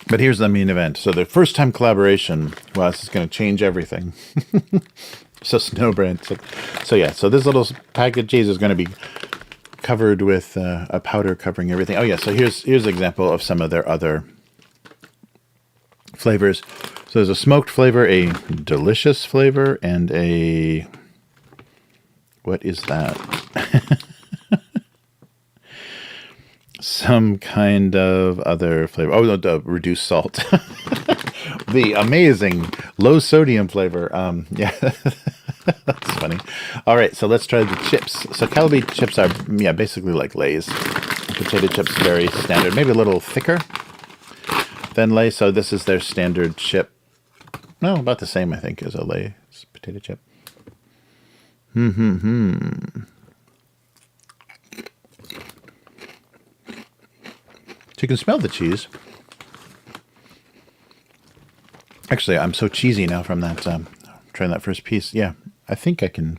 but here's the main event. So the first time collaboration, well, this is going to change everything. So Snowbrand. So yeah, so this little pack of cheese is going to be covered with a powder covering everything. Oh yeah, so here's an example of some of their other flavors. So there's a smoked flavor, a delicious flavor, and a... what is that? Some kind of other flavor. Oh, no, the reduced salt. The amazing low sodium flavor. Yeah, that's funny. All right, so let's try the chips. So Calbee chips are, yeah, basically like Lay's. Potato chips, very standard. Maybe a little thicker than Lay's. So this is their standard chip. No, about the same, I think, as a Lay's potato chip. So you can smell the cheese. Actually, I'm so cheesy now from that, trying that first piece. Yeah, I think I can.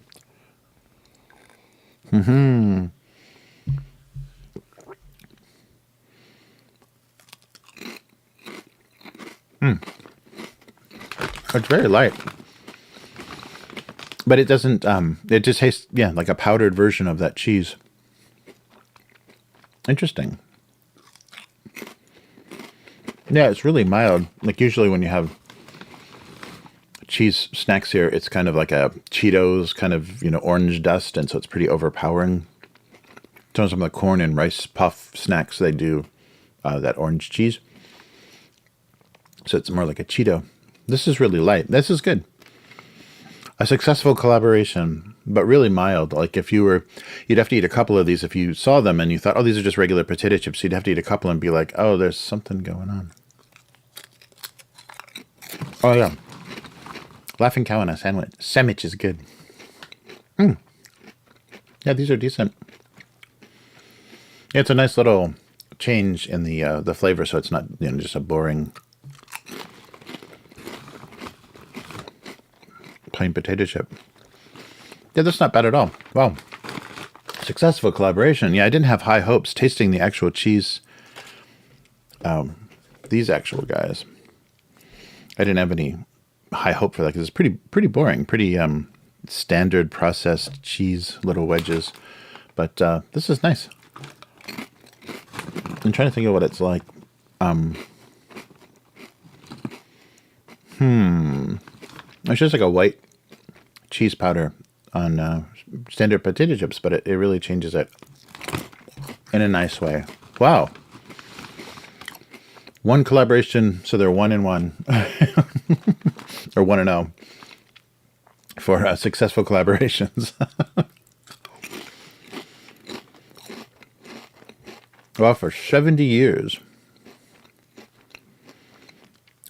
It's very light. But it doesn't, it just tastes, yeah, like a powdered version of that cheese. Interesting. Yeah, it's really mild. Like usually when you have cheese snacks here, it's kind of like a Cheetos kind of, you know, orange dust, and so it's pretty overpowering. So some of the corn and rice puff snacks, they do that orange cheese. So it's more like a Cheeto. This is really light. This is good. A successful collaboration, but really mild. Like if you were, you'd have to eat a couple of these. If you saw them and you thought, oh, these are just regular potato chips, you'd have to eat a couple and be like, oh, there's something going on. Oh, yeah. Laughing cow on a sandwich. Sandwich is good. Yeah, these are decent. Yeah, it's a nice little change in the flavor, so it's not, you know, just a boring plain potato chip. Yeah, that's not bad at all. Wow. Successful collaboration. Yeah, I didn't have high hopes tasting the actual cheese. These actual guys. I didn't have any high hope for that because it's pretty boring, pretty standard processed cheese little wedges. But this is nice. I'm trying to think of what it's like. It's just like a white cheese powder on standard potato chips, but it really changes it in a nice way. Wow. One collaboration, so they're 1-1. Or 1-0 for successful collaborations. Well, for 70 years,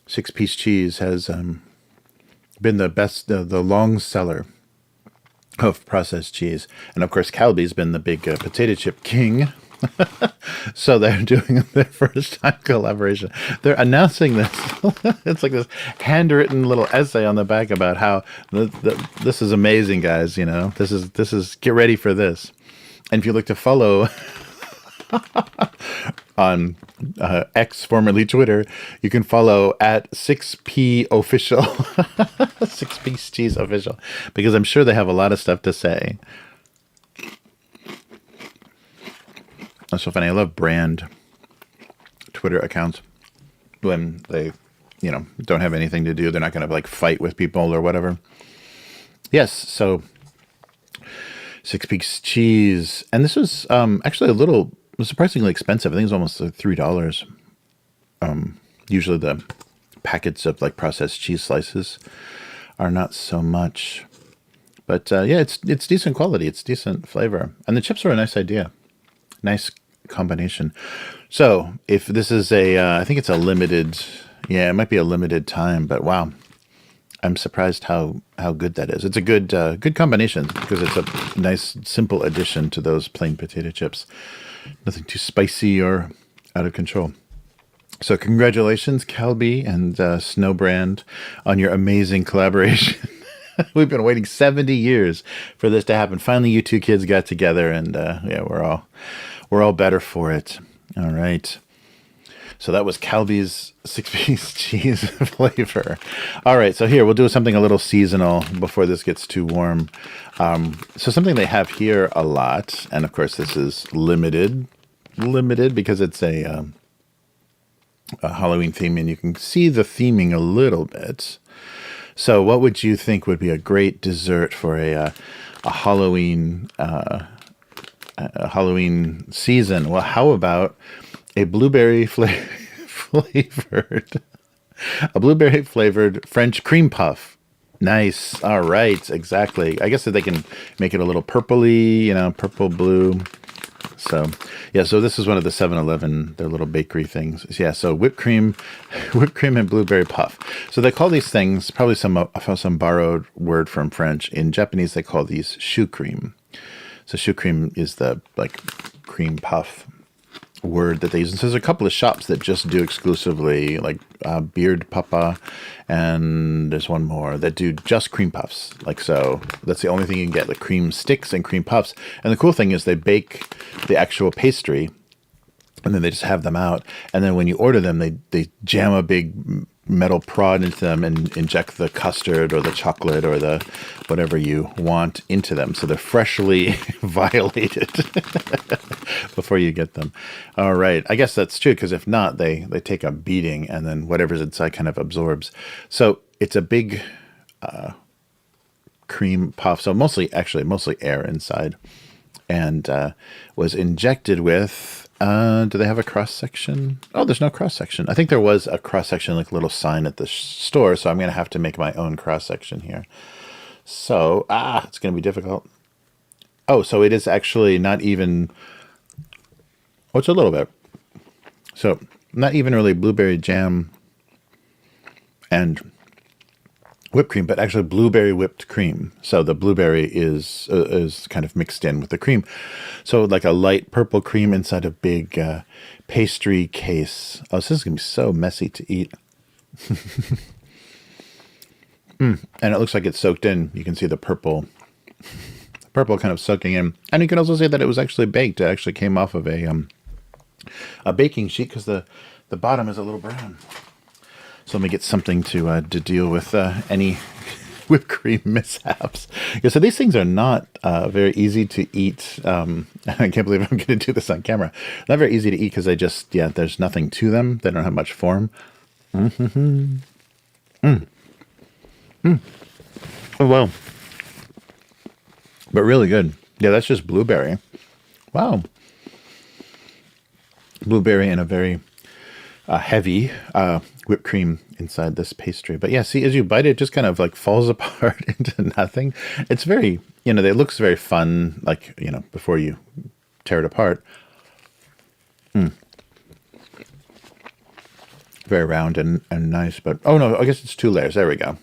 6-piece cheese has been the best, the long seller of processed cheese. And of course, Calbee's been the big potato chip king. So they're doing their first time collaboration. They're announcing this. It's like this handwritten little essay on the back about how this is amazing, guys. You know, this is get ready for this. And if you look to follow on X, formerly Twitter, you can follow at 6P official, 6-piece cheese official, because I'm sure they have a lot of stuff to say. That's so funny. I love brand Twitter accounts when they, you know, don't have anything to do. They're not going to like fight with people or whatever. Yes. So 6-piece cheese. And this was actually it was surprisingly expensive. I think it was almost like $3. Usually the packets of like processed cheese slices are not so much. But yeah, it's decent quality. It's decent flavor. And the chips are a nice idea. Nice combination. So if this is I think it's a limited, yeah, it might be a limited time, but wow, I'm surprised how good that is. It's a good combination because it's a nice, simple addition to those plain potato chips. Nothing too spicy or out of control. So congratulations, Calbee and Snowbrand, on your amazing collaboration. We've been waiting 70 years for this to happen. Finally, you two kids got together, and yeah, we're all better for it. All right. So that was Calbee's 6-piece cheese flavor. All right, so here we'll do something a little seasonal before this gets too warm. So something they have here a lot, and of course this is limited because it's a Halloween theme, and you can see the theming a little bit. So what would you think would be a great dessert for a Halloween season? Well, how about a blueberry flavored French cream puff? Nice. All right, exactly. I guess that they can make it a little purpley, purple blue. So, yeah, so this is one of the 7-Eleven, their little bakery things. Yeah, so whipped cream and blueberry puff. So they call these things, probably some borrowed word from French. In Japanese, they call these choux cream. So choux cream is the, cream puff word that they use. And so there's a couple of shops that just do exclusively, Beard Papa, and there's one more that do just cream puffs. So that's the only thing you can get, cream sticks and cream puffs. And the cool thing is they bake the actual pastry, and then they just have them out. And then when you order them, they jam a big metal prod into them and inject the custard or the chocolate or the whatever you want into them. So they're freshly violated before you get them. All right. I guess that's true, because if not, they take a beating, and then whatever's inside kind of absorbs. So it's a big cream puff. So mostly air inside, and was injected with... do they have a cross-section? Oh, there's no cross-section. I think there was a cross-section, a little sign at the store, so I'm going to have to make my own cross-section here. So, it's going to be difficult. Oh, so it is actually not even... Oh, it's a little bit. So, not even really blueberry jam and whipped cream, but actually blueberry whipped cream. So the blueberry is kind of mixed in with the cream. So like a light purple cream inside a big pastry case. Oh, this is going to be so messy to eat. And it looks like it's soaked in. You can see the purple kind of soaking in. And you can also see that it was actually baked. It actually came off of a baking sheet, because the bottom is a little brown. So let me get something to deal with any whipped cream mishaps. Yeah, so these things are not very easy to eat. I can't believe I'm going to do this on camera. Not very easy to eat, because there's nothing to them. They don't have much form. Oh, wow. But really good. Yeah, that's just blueberry. Wow. Blueberry and a very heavy whipped cream inside this pastry. But yeah, see, as you bite it, it just kind of falls apart into nothing. It's very, it looks very fun, before you tear it apart. Very round and nice, but oh no, I guess it's 2 layers. There we go.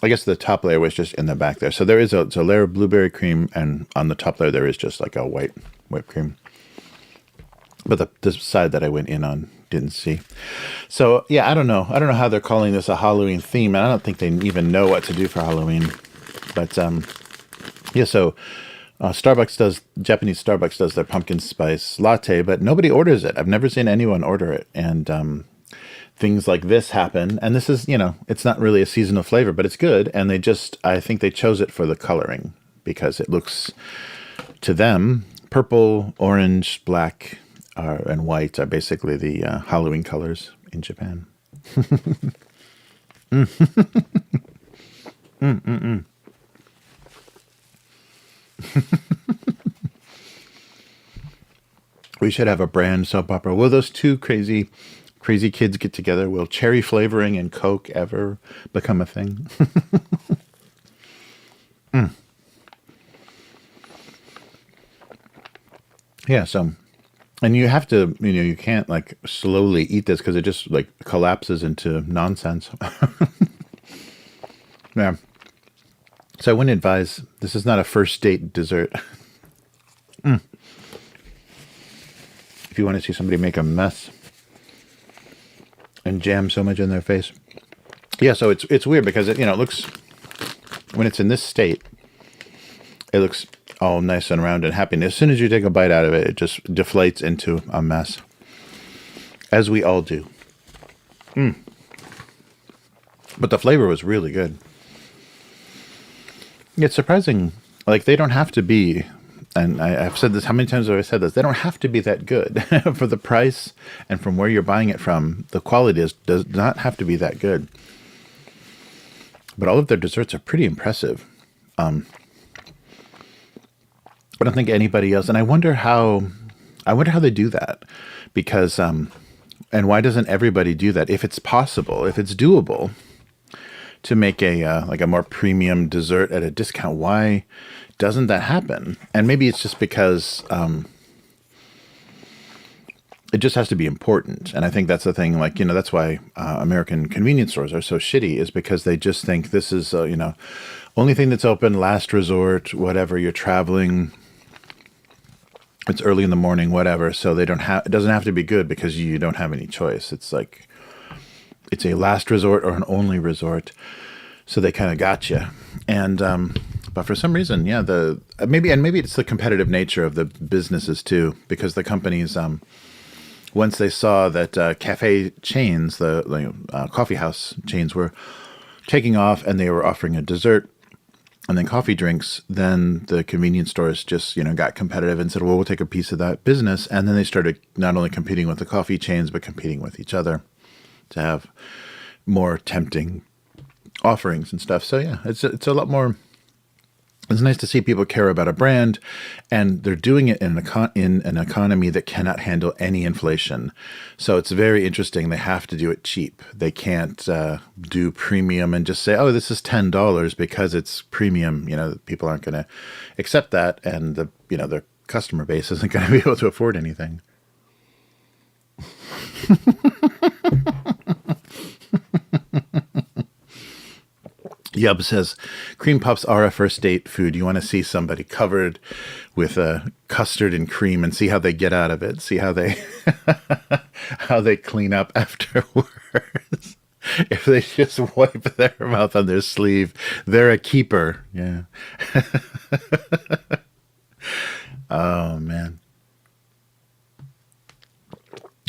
I guess the top layer was just in the back there. So there is a layer of blueberry cream, and on the top layer there is just a white whipped cream. But the side that I went in on didn't see. So yeah, I don't know how they're calling this a Halloween theme, and I don't think they even know what to do for Halloween. But yeah, so Japanese Starbucks does their pumpkin spice latte, but nobody orders it. I've never seen anyone order it. And things like this happen, and this is, it's not really a seasonal flavor, but it's good. And I think they chose it for the coloring, because it looks, to them, purple, orange, black, and white are basically the Halloween colors in Japan. We should have a brand soap opera. Will those two crazy kids get together? Will cherry flavoring and Coke ever become a thing? Yeah, so... And you have to, you can't slowly eat this, because it just collapses into nonsense. Yeah. So I wouldn't advise, this is not a first date dessert. If you want to see somebody make a mess and jam so much in their face. Yeah, so it's weird, because it looks, when it's in this state, it looks all nice and round and happy. And as soon as you take a bite out of it, it just deflates into a mess, as we all do. But the flavor was really good. It's surprising. Like, they don't have to be, and I've said this, how many times have I said this? They don't have to be that good. For the price and from where you're buying it from, the quality does not have to be that good. But all of their desserts are pretty impressive. I don't think anybody else, and I wonder how they do that, because and why doesn't everybody do that? If it's possible, if it's doable to make a like a more premium dessert at a discount, why doesn't that happen? And maybe it's just because it just has to be important. And I think that's the thing, like, that's why American convenience stores are so shitty, is because they just think this is, only thing that's open, last resort, whatever, you're traveling, it's early in the morning, whatever. So it doesn't have to be good because you don't have any choice. It's like, it's a last resort or an only resort. So they kind of got you. And, but for some reason, yeah, maybe it's the competitive nature of the businesses too, because the companies, once they saw that cafe chains, the coffee house chains were taking off and they were offering a dessert and then coffee drinks, then the convenience stores just, got competitive and said, well, we'll take a piece of that business. And then they started not only competing with the coffee chains, but competing with each other to have more tempting offerings and stuff. So yeah, it's a lot more. It's nice to see people care about a brand, and they're doing it in an economy that cannot handle any inflation. So it's very interesting. They have to do it cheap. They can't do premium and just say, "Oh, this is $10 because it's premium." People aren't going to accept that, and their customer base isn't going to be able to afford anything. Yub says, cream puffs are a first date food. You want to see somebody covered with custard and cream and see how they get out of it. See how they how they clean up afterwards. If they just wipe their mouth on their sleeve, they're a keeper. Yeah.